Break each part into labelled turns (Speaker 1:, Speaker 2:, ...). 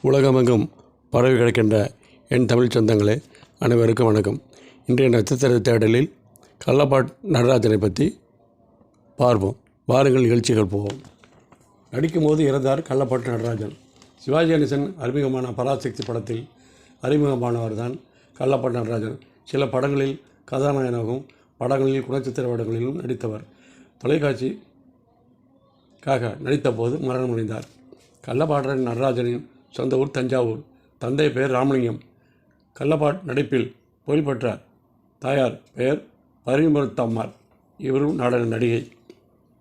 Speaker 1: உலகமெங்கும் பரவி கிடக்கின்ற என் தமிழ் சொந்தங்களே, அனைவருக்கும் வணக்கம். இன்றைய நட்சத்திர தேடலில் கள்ளப்பாட் நடராஜனை பற்றி பார்ப்போம். வாருங்கள், நிகழ்ச்சிகள் போவோம். நடிக்கும் போது இறந்தார் கள்ளப்பாட் நடராஜன். சிவாஜி கணேசன் அறிமுகமான பராசக்தி படத்தில் அறிமுகமானவர் தான் கள்ளப்பாட் நடராஜன். சில படங்களில் கதாநாயகனாகவும் படங்களில் குணச்சித்திர படங்களிலும் நடித்தவர். தொலைக்காட்சிக்காக நடித்த போது மரணமடைந்தார். கள்ளப்பாட் நடராஜனின் சொந்த ஊர் தஞ்சாவூர். தந்தை பெயர் ராமலிங்கம். கள்ளப்பாட் நடிப்பில் புகழ்பெற்ற தாயார் பெயர் பரிமளத்தம்மாள். இவரும் நாடக நடிகை.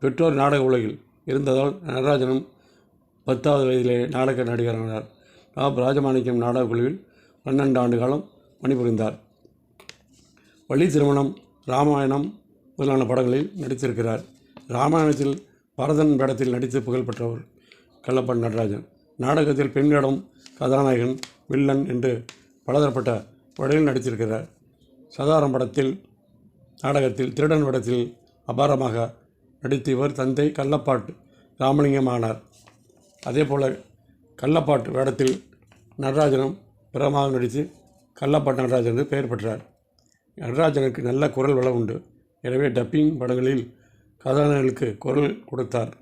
Speaker 1: பெற்றோர் நாடக உலகில் இருந்ததால் நடராஜனும் 10வது வயதிலே நாடக நடிகரானார். ராஜமாணிக்கம் நாடக குழுவில் 12 ஆண்டு காலம் பணிபுரிந்தார். வள்ளி திருமணம், ராமாயணம் முதலான படங்களில் நடித்திருக்கிறார். ராமாயணத்தில் பரதன் வேடத்தில் நடித்து புகழ்பெற்றவர் கள்ளப்பாட் நடராஜன். நாடகத்தில் பெண் வேடம், கதாநாயகன், வில்லன் என்று பலதரப்பட்ட வழியில் நடித்திருக்கிறார். சதாரம் படத்தில் நாடகத்தில் திருடன் வேடத்தில் அபாரமாக நடித்து இவர் தந்தை கள்ளப்பாட் ராமலிங்கம் ஆனார். அதேபோல் கள்ளப்பாட் வேடத்தில் நடராஜனும் பிரமாக நடித்து கள்ளப்பாட் நடராஜன் என்று பெயர் பெற்றார். நடராஜனுக்கு நல்ல குரல் வளம் உண்டு. எனவே டப்பிங் படங்களில் கதாநாயகர்களுக்கு குரல் கொடுத்தார்.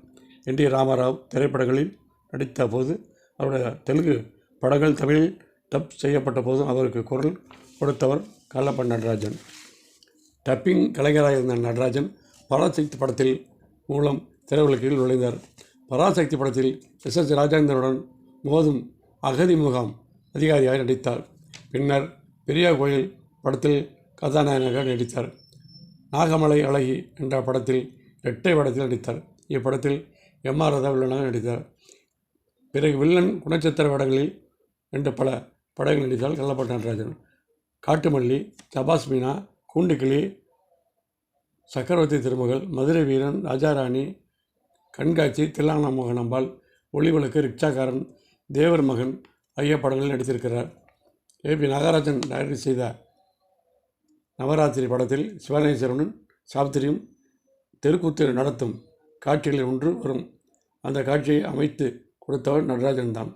Speaker 1: என்.டி. ராமராவ் திரைப்படங்களில் நடித்த போது அவருடைய தெலுங்கு படங்கள் தமிழில் டப் செய்யப்பட்ட போதும் அவருக்கு குரல் கொடுத்தவர் கள்ளப்பாட் நடராஜன். டப்பிங் கலைஞராக இருந்த நடராஜன் பராசக்தி படத்தில் மூலம் திரையுலகில் நுழைந்தார். பராசக்தி படத்தில் எஸ்.எஸ். ராஜேந்திரனுடன் மோதும் அகதி முகாம் அதிகாரியாக நடித்தார். பின்னர் பெரிய கோயில் படத்தில் கதாநாயகனாக நடித்தார். நாகமலை அழகி என்ற படத்தில் இரட்டை படத்தில் நடித்தார். இப்படத்தில் எம்.ஆர். ராதா வில்லனாக நடித்தார். பிறகு வில்லன் குணச்சித்திர வேடங்களில் என்று பல படங்கள் நடித்தார் கள்ளப்பாட் நடராஜன். காட்டுமல்லி, சபாஸ் மீனா, கூண்டுக்கிளி, சக்கரவர்த்தி திருமகள், மதுரை வீரன், ராஜாராணி, கண்காட்சி, தில்லானா மோகனாம்பாள், ஒளிவிளக்கு, ரிக்ஷாக்காரன், தேவர் மகன் ஆகிய படங்களில் நடித்திருக்கிறார். ஏ.பி. நாகராஜன் டைரக்ட் செய்த நவராத்திரி படத்தில் சிவனேஸ்வரனும் சாவித்திரியும் தெருக்கூத்து நடத்தும் காட்சிகளில் ஒன்று வரும். அந்த காட்சியை அமைத்து கொடுத்தவர் நடராஜன் தான்.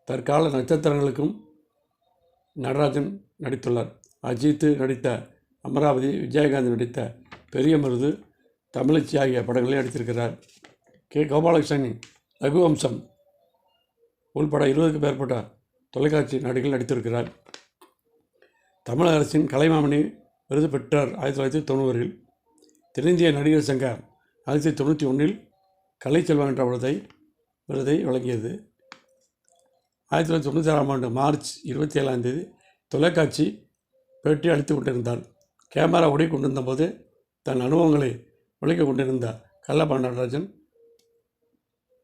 Speaker 1: தற்கால நட்சத்திரங்களுக்கும் நடராஜன் நடித்துள்ளார். அஜித் நடித்த அமராவதி, விஜயகாந்த் நடித்த பெரிய மருது, தமிழச்சி ஆகிய படங்களில் நடித்திருக்கிறார். கே. கோபாலகிருஷ்ணன் ரகுவம்சம் உள்பட 20க்கும் மேற்பட்ட தொலைக்காட்சி நடிகைகள் நடித்திருக்கிறார். தமிழக அரசின் கலைமாமணி விருது பெற்றார் 1990. தென்னிந்திய நடிகர் சங்க 1991 கலைச்செல்வன் என்ற விருதை வழங்கியது. 1996ஆம் ஆண்டு மார்ச் 27ஆம் தொலைக்காட்சி பேட்டி அளித்து கொண்டிருந்தார். கேமரா ஓடிக்கொண்டிருந்த போது தன் அனுபவங்களை ஒழிக்க கொண்டிருந்த கள்ளப்பாட் நடராஜன்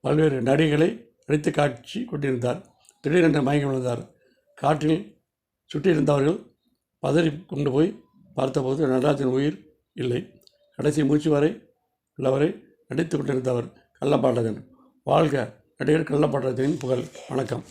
Speaker 1: பல்வேறு நடிகைகளை அடித்து காட்சி கொண்டிருந்தார். திடீரென்று மயங்கி விழுந்தார். காற்றில் சுற்றியிருந்தவர்கள் பதறி கொண்டு போய் பார்த்தபோது நடராஜன் உயிர் இல்லை. கடைசி மூச்சு வரை உள்ளவரை நடித்து கொண்டிருந்தவர் கள்ளப்பாட் நடராஜன். வாழ்க நடிகர் கள்ளப்பாட் நடராஜனின் புகழ். வணக்கம்.